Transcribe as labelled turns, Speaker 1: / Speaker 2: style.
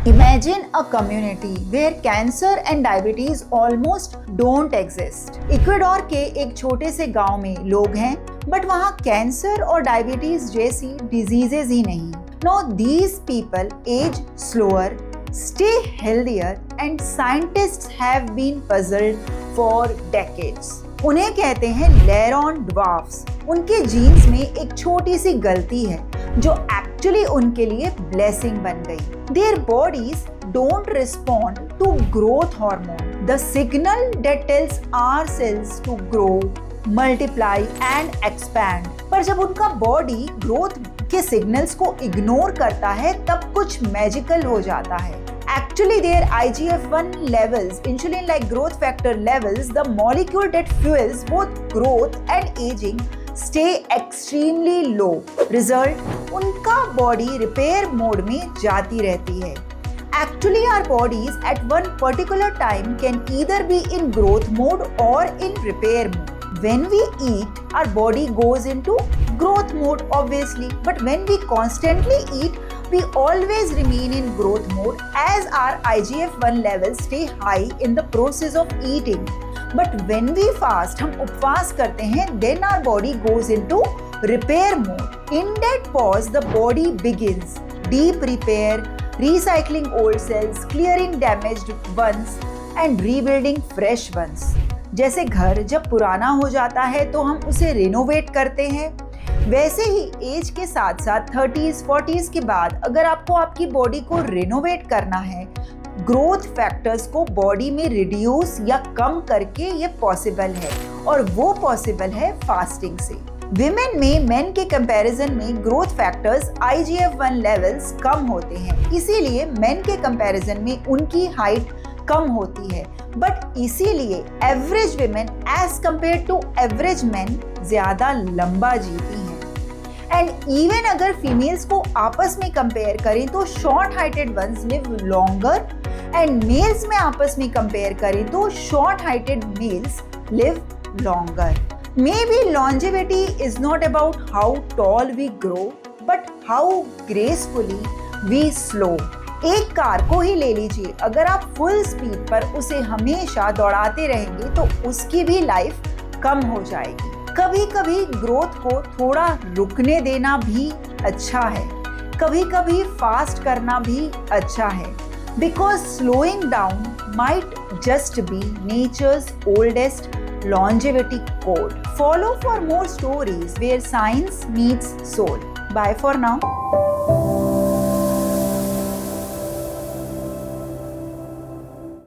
Speaker 1: Imagine a community where cancer and diabetes almost don't exist. Ecuador के एक छोटे से गांव में लोग हैं, बट वहाँ कैंसर और डायबिटीज जैसी डिजीजेस ही नहीं। Now these people age slower, stay healthier, and scientists have been puzzled for decades. उन्हें कहते हैं लेरॉन ड्वार्फ्स। उनके जीन्स में एक छोटी सी गलती है जो एक्चुअली उनके लिए ब्लेसिंग बन गई। Their bodies don't respond to growth hormone, the signal that tells our cells to grow, multiply and expand. पर जब उनका बॉडी ग्रोथ के सिग्नल्स को इग्नोर करता है तब कुछ मैजिकल हो जाता है। Actually, their IGF-1 levels, insulin-like growth factor levels, the molecule that fuels both growth and aging, stay extremely low. Result, उनका body repair mode में जाती रहती है। Actually, our bodies at one particular time can either be in growth mode or in repair mode. When we eat, our body goes into growth mode obviously, but when we constantly eat, we always remain in growth mode as our IGF-1 levels stay high in the process of eating. But when we fast, हम उपवास करते हैं, then our body goes into repair mode. In that pause, the body begins deep repair, recycling old cells, clearing damaged ones and rebuilding fresh ones. जैसे घर जब पुराना हो जाता है तो हम उसे रिनोवेट करते हैं, वैसे ही एज के साथ साथ 30s 40s के बाद अगर आपको आपकी बॉडी को रिनोवेट करना है, ग्रोथ फैक्टर्स को बॉडी में रिड्यूस या कम करके ये पॉसिबल है, और वो पॉसिबल है फास्टिंग से। विमेन में मेन के कंपैरिजन में ग्रोथ फैक्टर्स IGF-1 लेवल्स कम होते हैं, इसीलिए मेन के कंपैरिजन में उनकी हाइट कम होती है, बट इसीलिए average women as compare to average men ज्यादा लंबा जीती हैं। एंड इवन अगर फीमेल्स को आपस में कंपेयर करें तो short heighted ones live longer, and males में आपस में कंपेयर करें तो short heighted males live longer. Maybe longevity is not about how tall we grow, but how gracefully we slow. एक कार को ही ले लीजिए, अगर आप फुल स्पीड पर उसे हमेशा दौड़ाते रहेंगे तो उसकी भी लाइफ कम हो जाएगी। कभी कभी ग्रोथ को थोड़ा रुकने देना भी अच्छा है, कभी कभी फास्ट करना भी अच्छा है, because slowing down might just be nature's oldest longevity code. Follow for more stories where science meets soul. Bye for now.